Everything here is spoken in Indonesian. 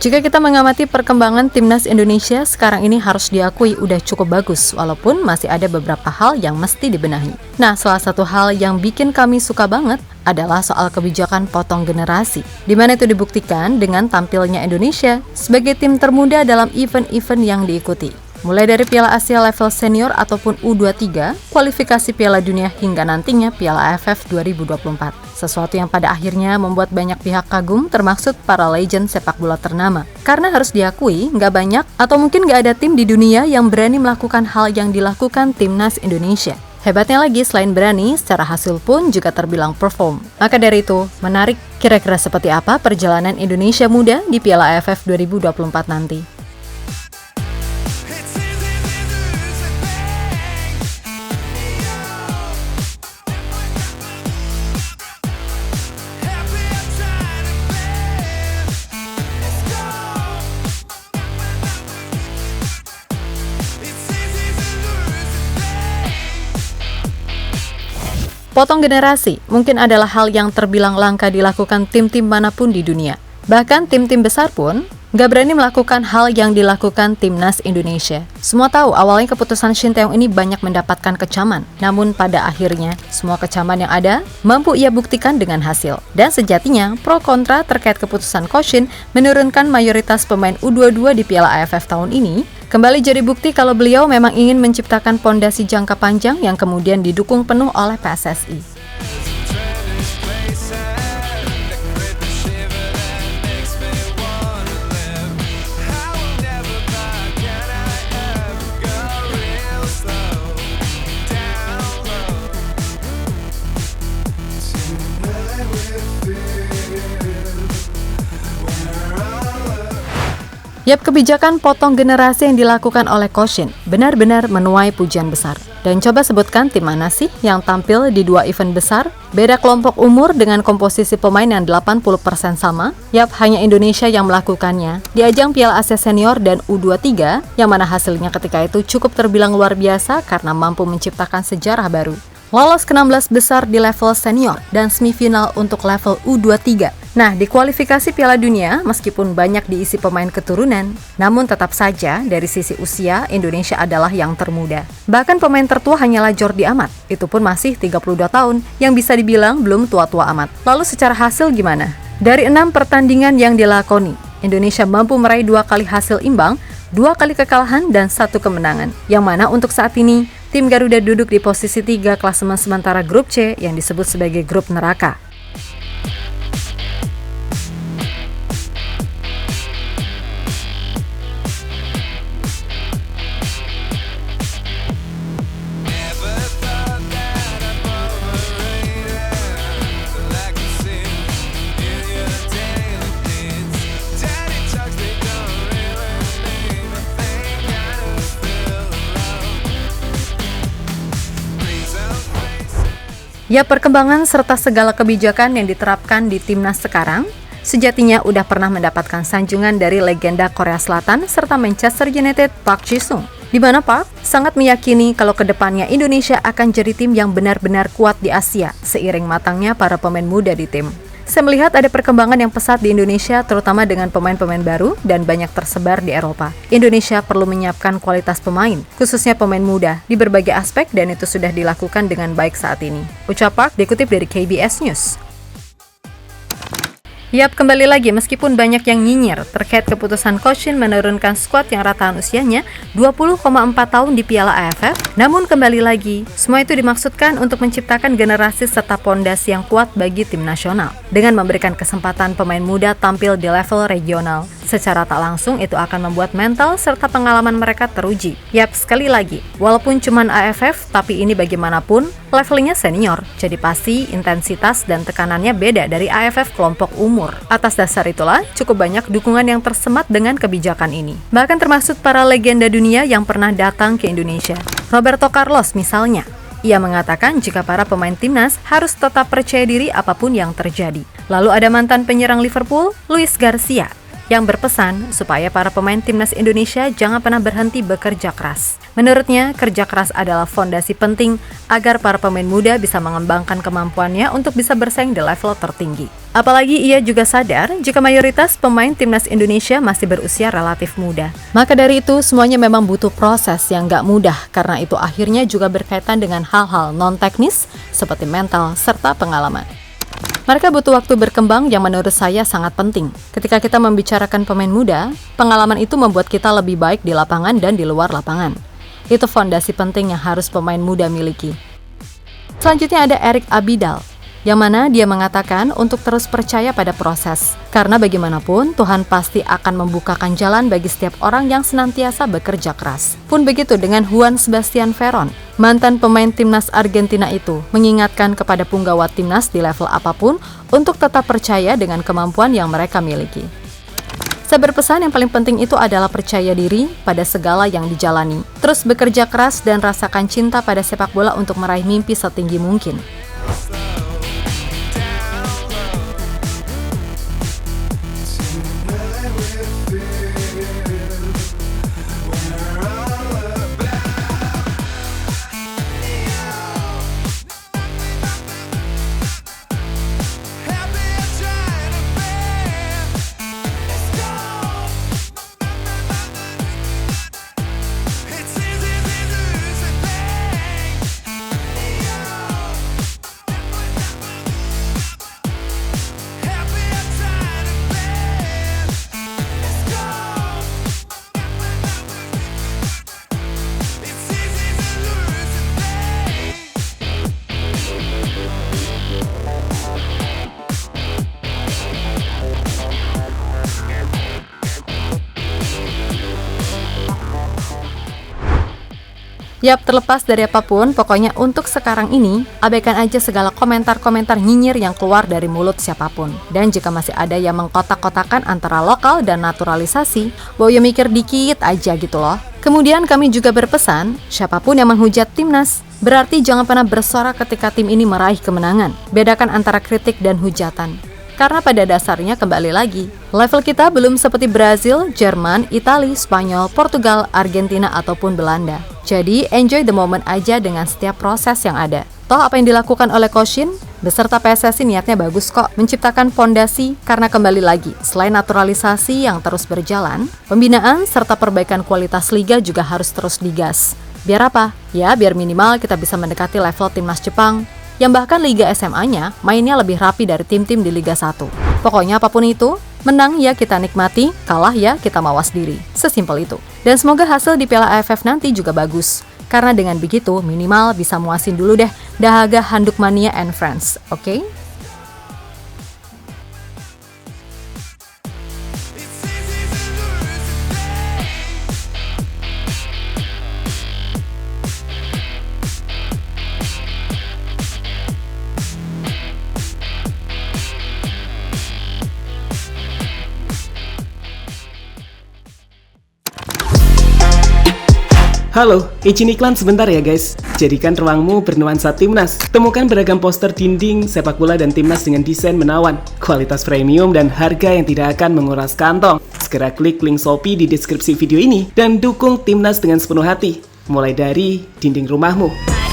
Jika kita mengamati perkembangan timnas Indonesia sekarang ini harus diakui udah cukup bagus, walaupun masih ada beberapa hal yang mesti dibenahi. Nah, salah satu hal yang bikin kami suka banget adalah soal kebijakan potong generasi, di mana itu dibuktikan dengan tampilnya Indonesia sebagai tim termuda dalam event-event yang diikuti. Mulai dari Piala Asia level senior ataupun U23, kualifikasi Piala Dunia hingga nantinya Piala AFF 2024. Sesuatu yang pada akhirnya membuat banyak pihak kagum termasuk para legend sepak bola ternama. Karena harus diakui, nggak banyak atau mungkin nggak ada tim di dunia yang berani melakukan hal yang dilakukan timnas Indonesia. Hebatnya lagi, selain berani, secara hasil pun juga terbilang perform. Maka dari itu, menarik kira-kira seperti apa perjalanan Indonesia muda di Piala AFF 2024 nanti. Potong generasi mungkin adalah hal yang terbilang langka dilakukan tim-tim manapun di dunia. Bahkan tim-tim besar pun nggak berani melakukan hal yang dilakukan timnas Indonesia. Semua tahu awalnya keputusan Shin Tae-yong ini banyak mendapatkan kecaman. Namun pada akhirnya, semua kecaman yang ada mampu ia buktikan dengan hasil. Dan sejatinya, pro kontra terkait keputusan Coach Shin menurunkan mayoritas pemain U22 di Piala AFF tahun ini kembali jadi bukti kalau beliau memang ingin menciptakan pondasi jangka panjang yang kemudian didukung penuh oleh PSSI. Yap, kebijakan potong generasi yang dilakukan oleh Coach Shin benar-benar menuai pujian besar. Dan coba sebutkan tim mana sih yang tampil di dua event besar? Beda kelompok umur dengan komposisi pemain yang 80% sama? Yap, hanya Indonesia yang melakukannya. Di ajang Piala Asia Senior dan U23, yang mana hasilnya ketika itu cukup terbilang luar biasa karena mampu menciptakan sejarah baru. Lolos ke 16 besar di level senior dan semifinal untuk level U23. Nah, di kualifikasi Piala Dunia, meskipun banyak diisi pemain keturunan, namun tetap saja dari sisi usia, Indonesia adalah yang termuda. Bahkan pemain tertua hanyalah Jordi Amat, itu pun masih 32 tahun, yang bisa dibilang belum tua-tua amat. Lalu secara hasil gimana? Dari 6 pertandingan yang dilakoni, Indonesia mampu meraih 2 kali hasil imbang, 2 kali kekalahan, dan 1 kemenangan. Yang mana untuk saat ini, tim Garuda duduk di posisi 3 klasemen sementara grup C yang disebut sebagai grup neraka. Ya, perkembangan serta segala kebijakan yang diterapkan di timnas sekarang sejatinya udah pernah mendapatkan sanjungan dari legenda Korea Selatan serta Manchester United Park Ji-sung, di mana Park sangat meyakini kalau kedepannya Indonesia akan jadi tim yang benar-benar kuat di Asia seiring matangnya para pemain muda di tim. Saya melihat ada perkembangan yang pesat di Indonesia terutama dengan pemain-pemain baru dan banyak tersebar di Eropa. Indonesia perlu menyiapkan kualitas pemain, khususnya pemain muda, di berbagai aspek dan itu sudah dilakukan dengan baik saat ini. Ucap Park dikutip dari KBS News. Yap, kembali lagi meskipun banyak yang nyinyir terkait keputusan Coach Shin menurunkan skuad yang rataan usianya 20,4 tahun di Piala AFF, namun kembali lagi, semua itu dimaksudkan untuk menciptakan generasi serta pondasi yang kuat bagi tim nasional dengan memberikan kesempatan pemain muda tampil di level regional. Secara tak langsung itu akan membuat mental serta pengalaman mereka teruji. Yap, sekali lagi, walaupun cuman AFF, tapi ini bagaimanapun levelnya senior, jadi pasti intensitas dan tekanannya beda dari AFF kelompok umur. Atas dasar itulah, cukup banyak dukungan yang tersemat dengan kebijakan ini. Bahkan termasuk para legenda dunia yang pernah datang ke Indonesia. Roberto Carlos misalnya. Ia mengatakan jika para pemain timnas harus tetap percaya diri apapun yang terjadi. Lalu ada mantan penyerang Liverpool, Luis Garcia. yang berpesan supaya para pemain timnas Indonesia jangan pernah berhenti bekerja keras. Menurutnya, kerja keras adalah fondasi penting agar para pemain muda bisa mengembangkan kemampuannya untuk bisa bersaing di level tertinggi. Apalagi ia juga sadar jika mayoritas pemain timnas Indonesia masih berusia relatif muda. Maka dari itu, semuanya memang butuh proses yang gak mudah, karena itu akhirnya juga berkaitan dengan hal-hal non-teknis seperti mental serta pengalaman. Mereka butuh waktu berkembang yang menurut saya sangat penting. Ketika kita membicarakan pemain muda, pengalaman itu membuat kita lebih baik di lapangan dan di luar lapangan. Itu fondasi penting yang harus pemain muda miliki. Selanjutnya ada Eric Abidal, yang mana dia mengatakan untuk terus percaya pada proses. Karena bagaimanapun, Tuhan pasti akan membukakan jalan bagi setiap orang yang senantiasa bekerja keras. Pun begitu dengan Juan Sebastian Veron, mantan pemain timnas Argentina itu, mengingatkan kepada punggawa timnas di level apapun untuk tetap percaya dengan kemampuan yang mereka miliki. Saya berpesan yang paling penting itu adalah percaya diri pada segala yang dijalani. Terus bekerja keras dan rasakan cinta pada sepak bola untuk meraih mimpi setinggi mungkin. Yap, terlepas dari apapun, pokoknya untuk sekarang ini, abaikan aja segala komentar-komentar nyinyir yang keluar dari mulut siapapun. Dan jika masih ada yang mengkotak-kotakan antara lokal dan naturalisasi, ya mikir dikit aja gitu loh. Kemudian kami juga berpesan, siapapun yang menghujat timnas, berarti jangan pernah bersorak ketika tim ini meraih kemenangan. Bedakan antara kritik dan hujatan. Karena pada dasarnya kembali lagi, level kita belum seperti Brazil, Jerman, Italia, Spanyol, Portugal, Argentina, ataupun Belanda. Jadi, enjoy the moment aja dengan setiap proses yang ada. Toh apa yang dilakukan oleh Coach Shin beserta PSSI niatnya bagus kok, menciptakan fondasi karena kembali lagi, selain naturalisasi yang terus berjalan, pembinaan serta perbaikan kualitas liga juga harus terus digas. Biar apa? Ya, biar minimal kita bisa mendekati level timnas Jepang, yang bahkan Liga SMA-nya mainnya lebih rapi dari tim-tim di Liga 1. Pokoknya apapun itu, menang ya kita nikmati, kalah ya kita mawas diri. Sesimpel itu. Dan semoga hasil di Piala AFF nanti juga bagus. Karena dengan begitu, minimal bisa muasin dulu deh dahaga handuk mania and friends, oke? Halo, izin iklan sebentar ya guys. Jadikan ruangmu bernuansa timnas. Temukan beragam poster dinding, sepak bola dan timnas dengan desain menawan, kualitas premium dan harga yang tidak akan menguras kantong. Segera klik link Shopee di deskripsi video ini dan dukung timnas dengan sepenuh hati. Mulai dari dinding rumahmu.